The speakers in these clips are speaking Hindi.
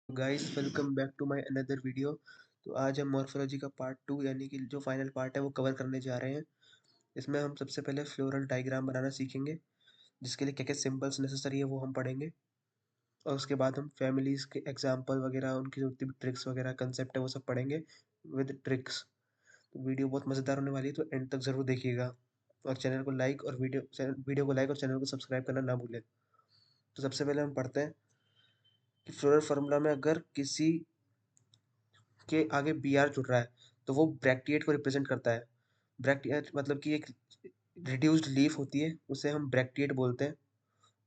Guys welcome back to my another video. तो आज हम मॉर्फोलॉजी का पार्ट 2 यानी कि जो फाइनल पार्ट है वो कवर करने जा रहे हैं। इसमें हम सबसे पहले फ्लोरल डायग्राम बनाना सीखेंगे, जिसके लिए क्या क्या सिंबल्स नेसेसरी है वो हम पढ़ेंगे। और उसके बाद हम फैमिलीज के एग्जांपल वगैरह, उनकी जो ट्रिक्स वगैरह कंसेप्ट है वो सब पढ़ेंगे विद ट्रिक्स। तो वीडियो बहुत मज़ेदार होने वाली है, तो एंड तक ज़रूर देखिएगा। और चैनल को लाइक और वीडियो को लाइक और चैनल को सब्सक्राइब करना ना भूलें। तो सबसे पहले हम पढ़ते हैं कि फ्लोरल फार्मूला में अगर किसी के आगे बी आर जुड़ रहा है तो वो ब्रैक्टिएट को रिप्रेजेंट करता है। ब्रैक्टिएट मतलब कि एक रिड्यूस्ड लीफ होती है, उसे हम ब्रैक्टिएट बोलते हैं।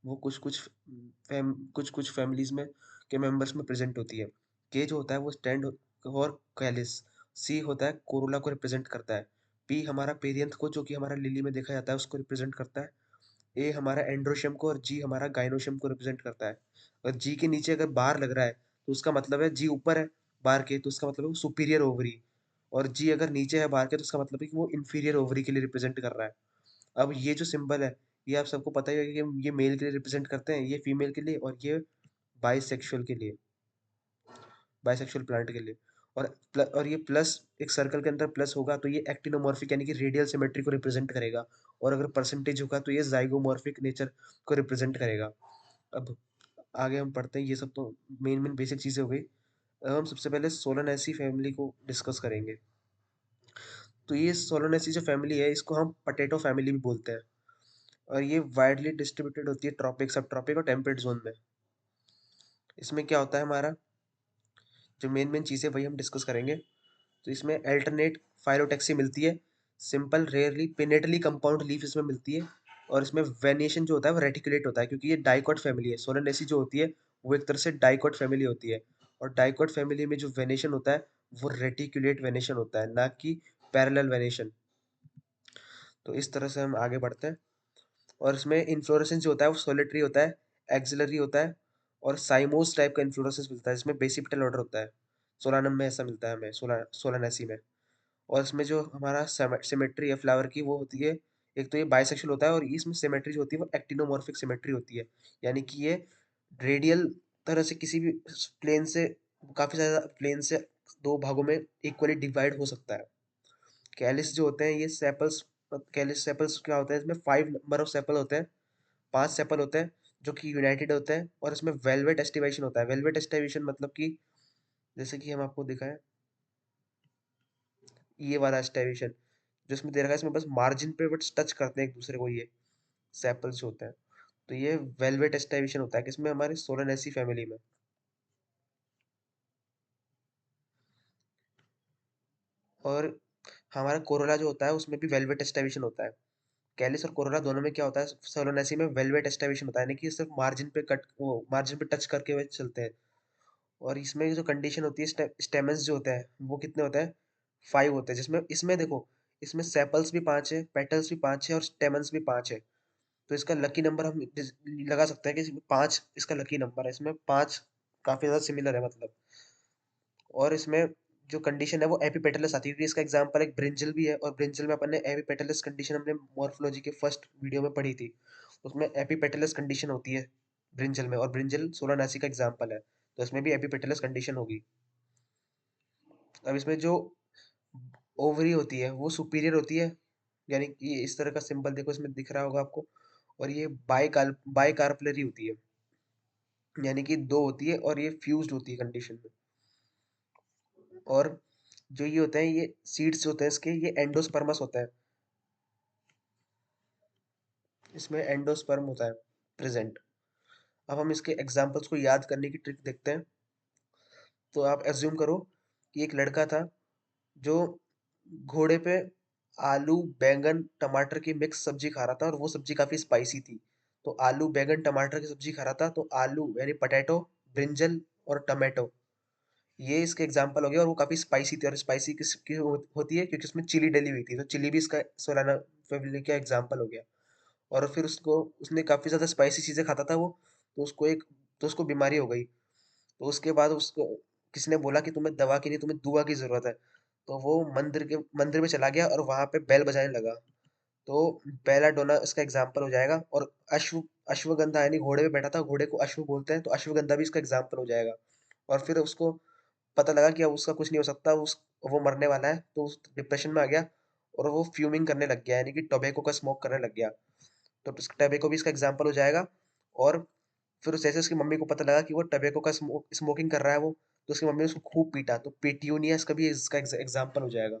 वो कुछ कुछ फैमिलीज में के मेंबर्स में प्रेजेंट होती है। के जो होता है वो स्टैंड और कैलिस। सी होता है कोरोला को रिप्रेजेंट करता है। पी हमारा पेरियंथ को, जो कि हमारा लिली में देखा जाता है, उसको रिप्रेजेंट करता है। ए हमारा एंड्रोशियम को और जी हमारा गाइनोशियम को रिप्रेजेंट करता है। और जी के नीचे अगर बार लग रहा है तो उसका मतलब है जी ऊपर है बार के, तो उसका मतलब है वो सुपीरियर ओवरी। और जी अगर नीचे है बार के तो उसका मतलब है कि वो इन्फीरियर ओवरी के लिए रिप्रेजेंट कर रहा है। अब ये जो सिंबल है ये आप सबको पता ही है कि ये मेल के लिए रिप्रेजेंट करते हैं, ये फीमेल के लिए, और ये बाइसेक्सुअल के लिए, बाइसेक्सुअल प्लांट के लिए। और ये प्लस एक सर्कल के अंदर प्लस होगा तो ये एक्टिनोमॉर्फिक यानी कि रेडियल सिमेट्री को रिप्रेजेंट करेगा। और अगर परसेंटेज होगा तो ये जाइगोमॉर्फिक नेचर को रिप्रेजेंट करेगा। अब आगे हम पढ़ते हैं, ये सब तो मेन मेन बेसिक चीज़ें हो गई। अब हम सबसे पहले सोलानेसी फैमिली को डिस्कस करेंगे। तो ये सोलानेसी जो फैमिली है इसको हम पटेटो फैमिली भी बोलते हैं। और ये वाइडली डिस्ट्रीब्यूटेड होती है ट्रॉपिक, सब ट्रॉपिक और टेम्परेट जोन में। इसमें क्या होता है, हमारा जो मेन मेन चीज़ें वही हम डिस्कस करेंगे। तो इसमें अल्टरनेट फाइलोटैक्सी मिलती है, simple rarely pinnately compound leaf इसमें मिलती है। और इसमें वेनिएशन जो होता है वो रेटिकुलेट होता है, क्योंकि ये डाइकॉट फैमिली है। सोलानेसी जो होती है वो एक तरह से डाइकॉट फैमिली होती है। और डाइकॉट फैमिली में जो वेनेशन होता है वो रेटिकुलेट वेनेशन होता है, ना कि पैरेलल वेनेशन। तो इस तरह से हम आगे बढ़ते हैं। और इसमें इन्फ्लोरेसेंस जो होता है वो सोलिटरी होता है, एक्सिलरी होता है, और साइमोस टाइप का इन्फ्लोरेसेंस मिलता है, इसमें बेसिपिटल ऑर्डर होता है। सोलानम में ऐसा मिलता है हमें, सोलानेसी में। और इसमें जो हमारा सिमेट्री है फ्लावर की वो होती है, एक तो ये बाइसेक्सुअल होता है, और इसमें सिमेट्री जो होती है वो एक्टिनोमॉर्फिक सिमेट्री होती है। यानी कि ये रेडियल तरह से किसी भी प्लेन से, काफ़ी ज़्यादा प्लेन से दो भागों में इक्वली डिवाइड हो सकता है। कैलिस जो होते हैं ये सेपल्स, कैलिस सेपल्स क्या होता है, इसमें 5 नंबर ऑफ सेपल होते हैं, 5 सेपल होते हैं जो कि यूनाइटेड होते हैं। और इसमें वेलवेट एस्टिवेशन होता है। वेलवेट एस्टिवेशन मतलब कि जैसे कि हम आपको दिखाएं, ये वाला एस्टिवेशन जो इसमें दे रखा है, इसमें बस मार्जिन पे बस टच करते हैं एक दूसरे को, ये सेपल्स होते हैं। तो ये वेलवेट एस्टिवेशन होता है किसमें, हमारे सोलानेसी फैमिली में। और हमारा कोरोला जो होता है उसमें भी वेलवेट एस्टिवेशन होता है। कैलिस और कोरोला दोनों में क्या होता है, सोलोनेसी में वेलवेट एस्टिवेशन होता है, यानी कि सिर्फ मार्जिन पे कट, वो मार्जिन पे टच करके हुए चलते हैं। और इसमें जो कंडीशन होती है, स्टेमन्स जो होते हैं वो कितने होते हैं, 5 होते हैं। जिसमें इसमें देखो, इसमें सेपल्स भी 5 है, पेटल्स भी 5 है, और स्टेमन्स भी 5 है। तो इसका लकी नंबर हम लगा सकते हैं कि इसमें 5 इसका लकी नंबर है। इसमें 5 काफी ज्यादा सिमिलर है मतलब। और इसमें जो कंडीशन है वो एपिपेटलस आती है, क्योंकि इसका एग्जांपल एक ब्रिंजल भी है, और ब्रिंजल में अपन ने एपिपेटलस कंडीशन हमने मॉर्फोलॉजी के फर्स्ट वीडियो में पढ़ी थी। उसमें एपिपेटलस कंडीशन होती है ब्रिंजल में, और ब्रिंजल सोलानासी का एग्जांपल है, तो इसमें भी एपिपेटलस कंडीशन होगी। अब इसमें जो ओवरी होती है वो सुपीरियर होती है, यानी कि इस तरह का सिंबल देखो इसमें दिख रहा होगा आपको। और ये बाइकार्पलरी होती है, यानी कि दो होती है, और ये फ्यूज्ड होती है कंडीशन में। और जो ये होते हैं, ये सीड्स होते हैं इसके, ये एंडोस्पर्मस होता है, इसमें एंडोस्पर्म होता है प्रेजेंट। अब हम इसके एग्जांपल्स को याद करने की ट्रिक देखते हैं। तो आप एज्यूम करो कि एक लड़का था जो घोड़े पे आलू बैंगन टमाटर की मिक्स सब्जी खा रहा था, और वो सब्जी काफी स्पाइसी थी। तो आलू बैंगन टमाटर की सब्जी खा रहा था, तो आलू यानी पोटैटो, ब्रिंजल और टमाटो, ये इसके एग्जाम्पल हो गया। और वो काफी स्पाइसी थी, और स्पाइसी किसकी होती है, क्योंकि उसमें चिली डली हुई थी, तो चिली भी इसका सोलाना फैमिली का एग्जाम्पल हो गया। और फिर उसको, उसने काफी ज्यादा स्पाइसी चीजें खाता था वो, तो उसको बीमारी हो गई। तो उसके बाद उसको किसी ने बोला कि तुम्हें दवा के लिए तुम्हें दुआ की जरूरत है। तो वो मंदिर में चला गया और वहां पे बेल बजाने लगा। तो बेला डोना इसका एग्जाम्पल हो जाएगा। और अश्वगंधा यानी घोड़े पे बैठा था, घोड़े को अश्व बोलते हैं, तो अश्वगंधा भी इसका एग्जाम्पल हो जाएगा। और फिर उसको पता लगा कि अब उसका कुछ नहीं हो सकता, वो मरने वाला है, तो उस डिप्रेशन में आ गया और वो फ्यूमिंग करने लग गया, यानी कि टोबैको का स्मोक करने लग गया। तो टोबैको भी इसका एग्जाम्पल हो जाएगा। और फिर जैसे उसकी मम्मी को पता लगा कि वो टोबैको का स्मोकिंग कर रहा है वो, तो उसकी मम्मी ने उसको खूब पीटा, तो पेट्यूनिया इसका भी इसका एग्जाम्पल हो जाएगा।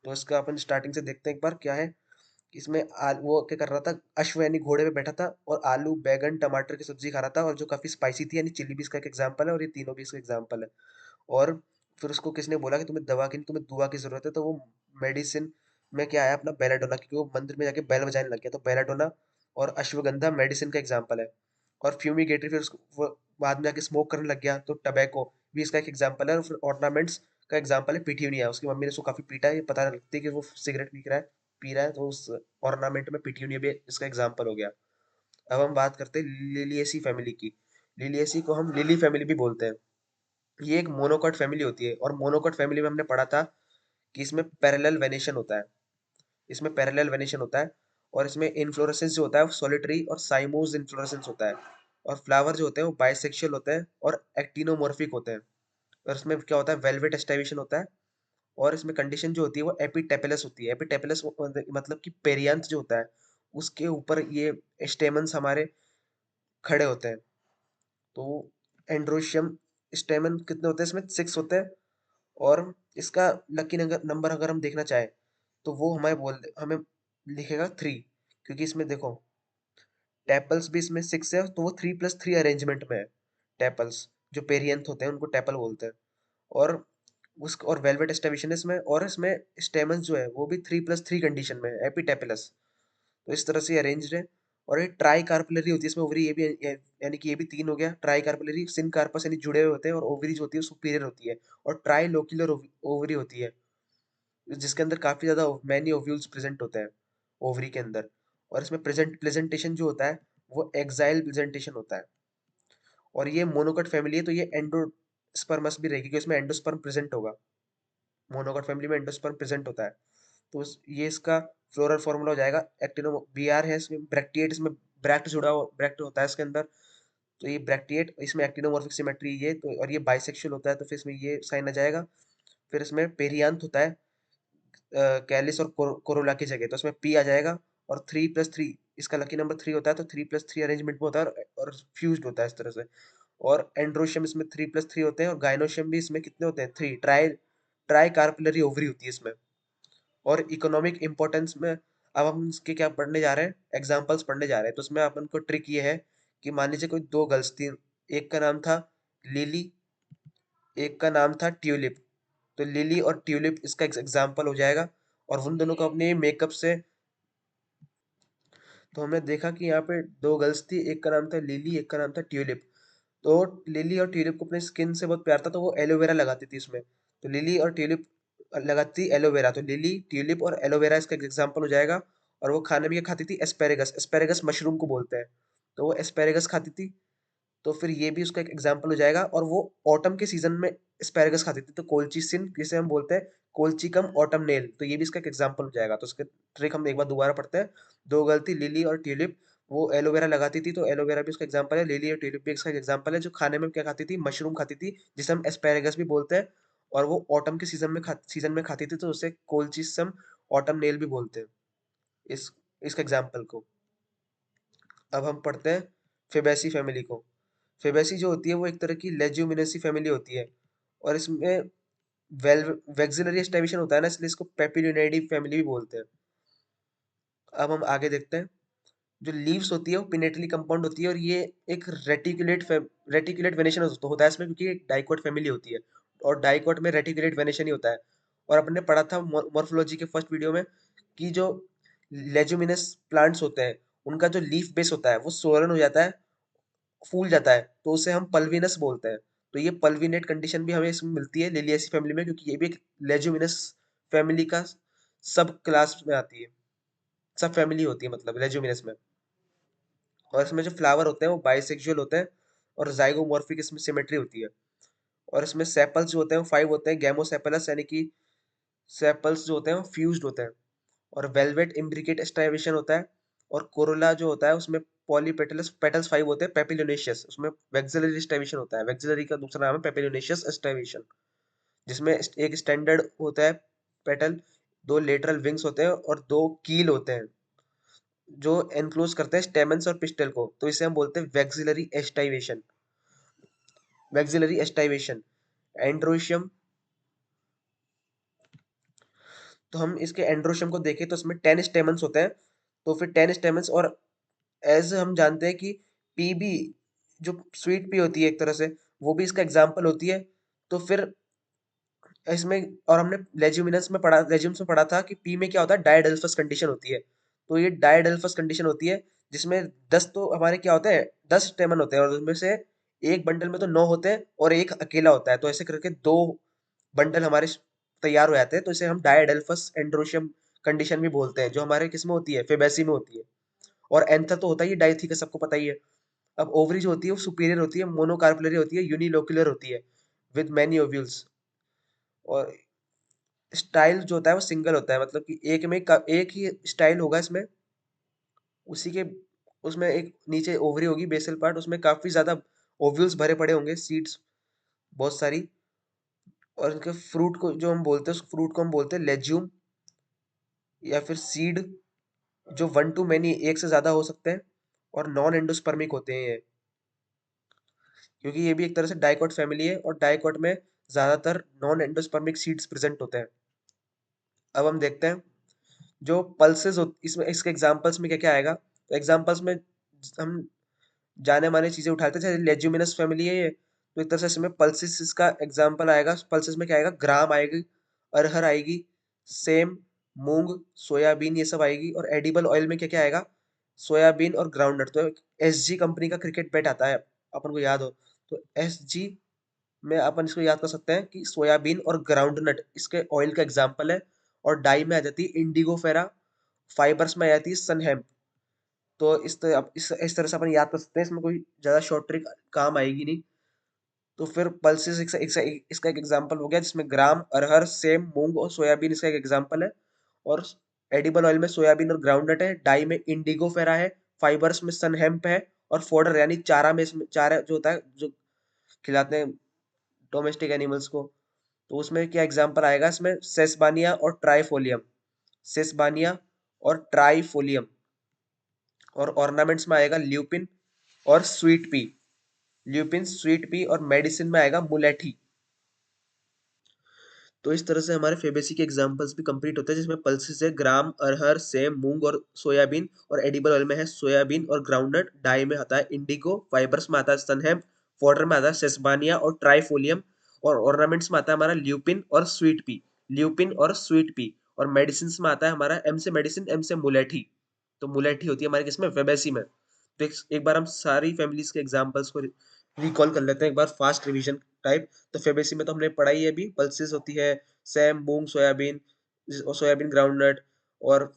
तो इसका अपन स्टार्टिंग से देखते हैं एक बार क्या है। इसमें वो क्या कर रहा था, अश्व यानी घोड़े पे बैठा था और आलू बैगन टमाटर की सब्जी खा रहा था, और जो काफी स्पाइसी थी, यानी चिल्ली भी इसका एक एग्जाम्पल है, और ये तीनों भी इसका एग्जाम्पल है। और फिर उसको किसने बोला कि तुम्हें दवा की नहीं, तुम्हें दुआ की जरूरत है, तो वो मेडिसिन में क्या आया अपना बेलाडोना, क्योंकि वो मंदिर में जाके बेल बजाने लग गया, तो बेलाडोना और अश्वगंधा मेडिसिन का एग्जाम्पल है। और फ्यूमिगेटरी फिर उसको वो बाद में जाके स्मोक करने लग गया, तो टबैको भी इसका एक एग्जाम्पल है। और फिर ऑर्नामेंट्स का एग्जाम्पल है पिट्यूनिया, उसकी मम्मी ने उसको काफी पीटा है, ये पता लगती है कि वो सिगरेट पी रहा है, तो उस ऑर्नामेंट में पिट्यूनिया भी इसका एग्जाम्पल हो गया। अब हम बात करते हैं लिलिएसी फैमिली की। लिलिएसी को हम लिली फैमिली भी बोलते हैं। ये एक मोनोकॉट फैमिली होती है, और मोनोकॉट फैमिली में हमने पढ़ा था कि इसमें पैरेलल वेनेशन होता है। इसमें पैरेलल वेनेशन होता है, और इसमें इन्फ्लोरेसेंस जो होता है वो सॉलिटरी और साइमोस इन्फ्लोरेसेंस होता है। और फ्लावर जो होते हैं वो बाइसेक्सुअल होते हैं और एक्टिनोमॉर्फिक होते हैं। और इसमें क्या होता है, वेलवेट एस्टाइवेशन होता है। और इसमें कंडीशन जो होती है वो एपिटेपेलस होती है। एपिटेपेलस मतलब कि पेरियांथ जो होता है, उसके ऊपर ये स्टेमन्स हमारे खड़े होते हैं। तो एंड्रोशियम स्टेमन कितने होते हैं, इसमें 6 होते हैं। और इसका लकी नंबर अगर हम देखना चाहें, तो वो हमें लिखेगा 3, क्योंकि इसमें देखो टेपल्स भी इसमें 6 है, तो वो 3+3 अरेंजमेंट में है। टेपल्स जो पेरियंथ होते हैं उनको टेपल बोलते हैं। और और वेलवेट एस्टाब्लिशन है इसमें, और इसमें स्टेमन्स जो है वो भी 3+3 कंडीशन में है, एपिटेपलस। तो इस तरह से अरेंज्ड है। और ये ट्राई कार्पलरी होती है इसमें ओवरी, ये भी यानी कि ये भी 3 हो गया। ट्राई कार्पलरी सिन कार्पस यानी जुड़े हुए होते हैं, और ओवरी जो होती है सुपीरियर होती है। और ट्राई लोक्यूलर ओवरी होती है, जिसके अंदर काफी ज्यादा मैनी ओव्यूल्स प्रेजेंट होते हैं ओवरी के अंदर। और इसमें प्रेजेंटेशन जो होता है वो एक्साइल प्रेजेंटेशन होता है। और ये मोनोकॉट फैमिली है, तो ये एंडोस्पर्मस भी रहेगी, क्योंकि इसमें एंडोस्पर्म प्रेजेंट होगा। मोनोकॉट फैमिली में एंडोस्पर्म प्रेजेंट होता है। तो ये इसका फ्लोरल फॉर्मूला हो जाएगा। एक्टिनो बीआर है इसमें, ब्रैक्टिएट इसमें ब्रैक्ट होता है इसके अंदर। तो ये ब्रैक्टिएट, इसमें एक्टिनोमॉर्फिक सिमेट्री ये तो, और ये बाइसेक्सुअल होता है, तो फिर इसमें ये साइन आ जाएगा। फिर इसमें पेरियांथ होता है कैलिस और कोरोला की जगह, तो इसमें पी आ जाएगा। और 3+3 इसका लकी नंबर 3 होता है, तो 3+3 अरेंजमेंट में होता है, और फ्यूज्ड होता है इस तरह से। और एंड्रोशियम इसमें 3+3 होते हैं, और गाइनोशियम भी इसमें कितने होते हैं, 3। ट्राई कार्पलरी ओवरी होती है इसमें। और इकोनॉमिक इंपॉर्टेंस में अब हम इसके क्या पढ़ने जा रहे हैं, एग्जाम्पल्स पढ़ने जा रहे हैं। तो उसमें अपन को ट्रिक ये है कि मान लीजिए कोई 2 गर्ल्स थी, एक का नाम था लिली, एक का नाम था ट्यूलिप। तो लिली और ट्यूलिप इसका एग्जाम्पल हो जाएगा। और उन दोनों को अपने मेकअप से, तो हमने देखा कि यहाँ पे 2 गर्ल्स थी, एक का नाम था लिली, एक का नाम था ट्यूलिप। तो लिली और ट्यूलिप को अपने स्किन से बहुत प्यार था, तो वो एलोवेरा लगाती थी इसमें। तो लिली और ट्यूलिप लगाती एलोवेरा, तो लिली ट्यूलिप और एलोवेरा इसका एग्जाम्पल हो जाएगा। और वो खाने में क्या खाती थी, एस्पेरेगस। एस्पेरेगस मशरूम को बोलते हैं, तो वो एस्पेरेगस खाती थी। तो फिर ये भी उसका एक एग्जाम्पल हो जाएगा। और वो ऑटम के सीजन में एस्पेरेगस खाती थी, तो कोलचिसिन जिसे हम बोलते हैं, कोलचिकम ऑटम नेल, तो ये भी इसका एक एग्जाम्पल हो जाएगा। तो उसके ट्रिक हम एक बार दोबारा पढ़ते हैं। 2 गलती, लिली और ट्यूलिप, वो एलोवेरा लगाती थी, तो एलोवेरा भी उसका एग्जाम्पल है। लिली और ट्यूलिप भी इसका एग्जाम्पल है, जो खाने में क्या खाती थी, मशरूम खाती थी, जिसे हम एस्पेरेगस भी बोलते हैं। और वो ऑटम के सीजन में खाती थी, तो उसे कोलचिसम ऑटम नेल भी बोलते हैं, इस इसका एग्जाम्पल को। अब हम पढ़ते हैं फेबेसी फैमिली को। फेबेसी जो होती है वो एक तरह की लेज्यूमिनेसी फैमिली होती है। और इसमें वेक्सिलरी एस्टाब्लिशन होता है ना, इसलिए इसको पेपिलियोनिडी फैमिली भी बोलते हैं। अब हम आगे देखते हैं। जो लीव्स होती है वो पिनेटली कंपाउंड होती है, और ये एक रेटिकुलेट वेनेशन तो होता है इसमें, क्योंकि एक डाइकोट फैमिली होती है। और डाइकोट में रेटिकुलेट वेनेशन ही होता है। और अपने पढ़ा था मॉर्फोलॉजी के फर्स्ट वीडियो में कि जो लेज्यूमिनस प्लांट्स होते हैं, उनका जो लीफ बेस होता है वो सोलन हो जाता है, फूल जाता है, तो उसे हम पल्विनस बोलते हैं। तो ये पल्विनेट कंडीशन भी हमें इसमें मिलती है लिलियेसी फैमिली में, क्योंकि ये भी एक लेज्यूमिनस फैमिली का सब क्लास में आती है, सब फैमिली होती है मतलब लेज्यूमिनस में। और इसमें जो फ्लावर होते हैं वो बाइसेक्सुअल होते हैं, और जाइगोमॉर्फिक इसमें सिमेट्री होती है। और इसमें सेपल्स जो होते हैं वो 5 होते हैं, गैमोसेपलस यानी कि सेपल्स जो होते हैं वो फ्यूज्ड होते हैं। और वेलवेट इम्ब्रिकेट स्ट्राइवेशन होता है। और कोरोला जो होता है उसमें पॉलीपेटलस, पेटल्स 5 होते हैं, पेपिलोनेशियस, उसमें वैक्सिलरी एस्टाइवेशन होता है। वैक्सिलरी का दूसरा नाम है पेपिलोनेशियस एस्टाइवेशन, जिसमें एक स्टैंडर्ड होता है पेटल, दो लेटरल विंग्स होते हैं और दो कील होते हैं जो एनक्लोज करते हैं स्टेमन्स और पिस्टल को, तो इसे हम बोलते हैं vexillary aestivation. Vexillary aestivation androecium. तो हम इसके एंड्रोशियम को देखें तो इसमें 10 स्टेमन्स होते हैं, तो फिर 10 स्टेमन्स, और एज हम जानते हैं कि पी भी, जो स्वीट पी होती है एक तरह से, वो भी इसका एग्जाम्पल होती है। तो फिर इसमें, और हमने लेज्यूमिनस में पढ़ा था कि पी में क्या होता है, डायडल्फस कंडीशन होती है। तो ये डायडल्फस कंडीशन होती है जिसमें 10 तो हमारे क्या होते हैं, 10 स्टेमन होते हैं, और उसमें से एक बंडल में तो 9 होते हैं और एक अकेला होता है, तो ऐसे करके दो बंडल हमारे तैयार हो जाते हैं, तो इसे हम डायडल्फस एंड्रोशियम कंडीशन भी बोलते हैं, जो हमारे किस में होती है, फेबेसी में होती है। और एंथर तो होता ही है, डाइथी सबको पता ही है। अब ओवरी जो होती है वो सुपीरियर होती है, मोनोकार्पुलरी होती है, यूनिलोक्युलर होती है विद मैनी ओव्यूल्स। और स्टाइल जो होता है वो सिंगल होता है, मतलब कि एक ही स्टाइल होगा इसमें, उसी के, उसमें एक नीचे ओवरी होगी, बेसल पार्ट, उसमें काफी ज्यादा ओव्यूल्स भरे पड़े होंगे, सीड्स बहुत सारी। और इनके फ्रूट को जो हम बोलते हैं, उस फ्रूट को हम बोलते हैं लेज्यूम या फिर सीड, जो वन टू मैनी, एक से ज्यादा हो सकते हैं, और नॉन एंडोस्पर्मिक होते हैं ये, क्योंकि ये भी एक तरह से डाइकोट फैमिली है, और डाइकोट में ज्यादातर नॉन एंडोस्पर्मिक सीड्स प्रेजेंट होते हैं। अब हम देखते हैं जो पल्सेस, इसमें इसके एग्जांपल्स में क्या क्या आएगा। तो एग्जांपल्स में हम जाने माने चीजें उठाते हैं, जैसे लेज्यूमिनस फैमिली है ये, तो एक तरह से इसमें पल्सेस इसका एग्जांपल आएगा। पल्सेस में क्या आएगा, ग्राम आएगी, अरहर आएगी, सेम, मूंग, सोयाबीन, ये सब आएगी। और एडिबल ऑयल में क्या क्या आएगा, सोयाबीन और ग्राउंडनट। तो एसजी कंपनी का क्रिकेट बैट आता है, अपन को याद हो, तो एसजी में अपन इसको याद कर सकते हैं कि सोयाबीन और ग्राउंडनट इसके ऑयल का एग्जाम्पल है। और डाई में आ जाती है इंडिगो फेरा, फाइबर्स में आ जाती है सनहेम्प। तो इस तरह से अपन याद कर सकते हैं, इसमें कोई ज्यादा शॉर्ट ट्रिक काम आएगी नहीं। तो फिर पल्सेस इसका एक एग्जांपल हो गया, जिसमें ग्राम, अरहर, सेम, मूंग और सोयाबीन इसका एक एग्जांपल है। और एडिबल ऑयल में सोयाबीन और ग्राउंडनट है, डाई में इंडिगो फेरा है, फाइबर्स में सनहेम्प है, और फोडर यानी चारा में, इसमें चारा जो होता है जो खिलाते हैं डोमेस्टिक एनिमल्स को, तो उसमें क्या एग्जांपल आएगा, इसमें सेसबानिया और ट्राइफोलियम, सेसबानिया और ट्राइफोलियम। और ऑर्नामेंट्स में आएगा ल्यूपिन और sweet pea, lupin, sweet pea, और मेडिसिन में आएगा मुलेठी। तो इस तरह से हमारे फेबेसी के एग्जांपल्स भी कंप्लीट होते हैं, जिसमें पल्सेस है ग्राम, अरहर, सेम, मूंग और सोयाबीन। और एडिबल ऑयल में है सोयाबीन और ग्राउंडनट, डाई में आता है इंडिगो, फाइबर्स में आता है सनहेम्प, फॉडर में आता है सेसबानिया और ट्राइफोलियम, और ऑर्नामेंट्स में आता है हमारा ल्यूपिन और स्वीट पी, ल्यूपिन और स्वीट पी। और मेडिसिन में आता है हमारा एम से मेडिसिन, एम से मुलेठी। तो मुलेठी होती है हमारे किसमें, फेबेसी में। तो एक बार हम सारी फैमिलीज के एग्जाम्पल्स को रिकॉल कर लेते हैं, एक बार फास्ट रिवीजन टाइप। तो फेबेसी में तो हमने पढ़ाई है अभी, पल्सेस होती है सैम, मूंग, सोयाबीन, और सोयाबीन ग्राउंडनट। और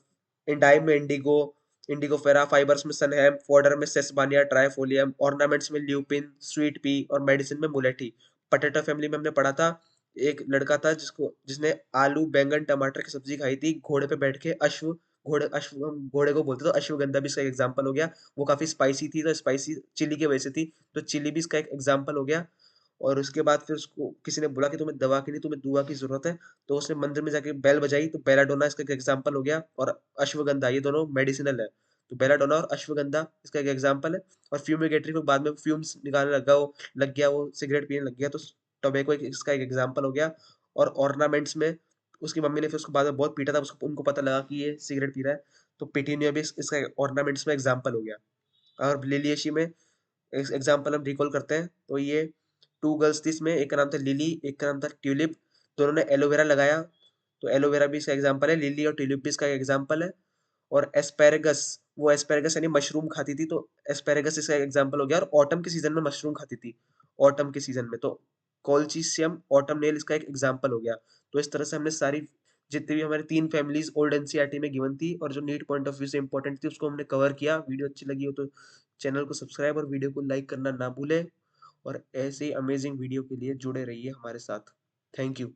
इंडाई में इंडिगो, इंडिगो फेरा, फाइबर्स में सनहैम, फॉडर में सेसबानिया ट्राइफोलियम, ऑर्नामेंट्स में ल्यूपिन, स्वीट पी, और मेडिसिन में मुलेठी। पटेटो फैमिली में हमने पढ़ा था, एक लड़का था जिसने आलू, बैंगन, टमाटर की सब्जी खाई थी, घोड़े पे बैठ के, अश्व, हम घोड़े को बोलते, तो अश्वगंधा भी इसका एक एग्जाम्पल हो गया। वो काफी स्पाइसी थी, तो स्पाइसी चिली की वजह से थी, तो चिली भी इसका एक एग्जाम्पल हो गया। और उसके बाद फिर उसको किसी ने बोला कि तुम्हें दवा की नहीं, तुम्हें दुआ की जरूरत है, तो उसने मंदिर में जाके बेल बजाई, तो बेलाडोना इसका एक एग्जाम्पल हो गया। और अश्वगंधा, ये दोनों मेडिसिनल है, तो बेलाडोना और अश्वगंधा इसका एक एग्जाम्पल है। और फ्यूमिगेटरी को बाद में फ्यूम्स निकालने लग गया, वो सिगरेट पीने लग गया, तो टोबैको इसका एक एग्जाम्पल हो गया। और ऑर्नामेंट्स में उसकी मम्मी ने फिर उसको बाद में बहुत पीटा था, उसको उनको पता लगा कि ये सिगरेट पी रहा है, तो पिटीनिया भी इसका ऑर्नामेंट्स में एग्जाम्पल हो गया। और लिलियेशी में एग्जाम्पल हम रिकॉल करते हैं, तो ये टू गर्ल्स थी इसमें, एक का नाम था लिली, एक का नाम था ट्यूलिप, दोनों ने एलोवेरा लगाया, तो एलोवेरा भी इसका एग्जाम्पल है, लिली और ट्यूलिप भी इसका एग्जाम्पल है। और एस्पेरेगस, वो एस्पेरेगस यानी मशरूम खाती थी, तो एस्पेरेगस इसका एग्जाम्पल हो गया। और ऑटम के सीजन में मशरूम खाती थी, ऑटम के सीजन में, तो कॉल्चीसियम ऑटम नेल इसका एक एग्जाम्पल हो गया। तो इस तरह से हमने सारी, जितनी भी हमारी 3 फैमिलीज ओल्ड एनसीईआरटी में गिवन थी और जो नीट पॉइंट ऑफ व्यू से इंपॉर्टेंट थी, उसको हमने कवर किया। वीडियो अच्छी लगी हो तो चैनल को सब्सक्राइब और वीडियो को लाइक करना ना भूलें, और ऐसे ही अमेजिंग वीडियो के लिए जुड़े रहिए हमारे साथ। Thank you.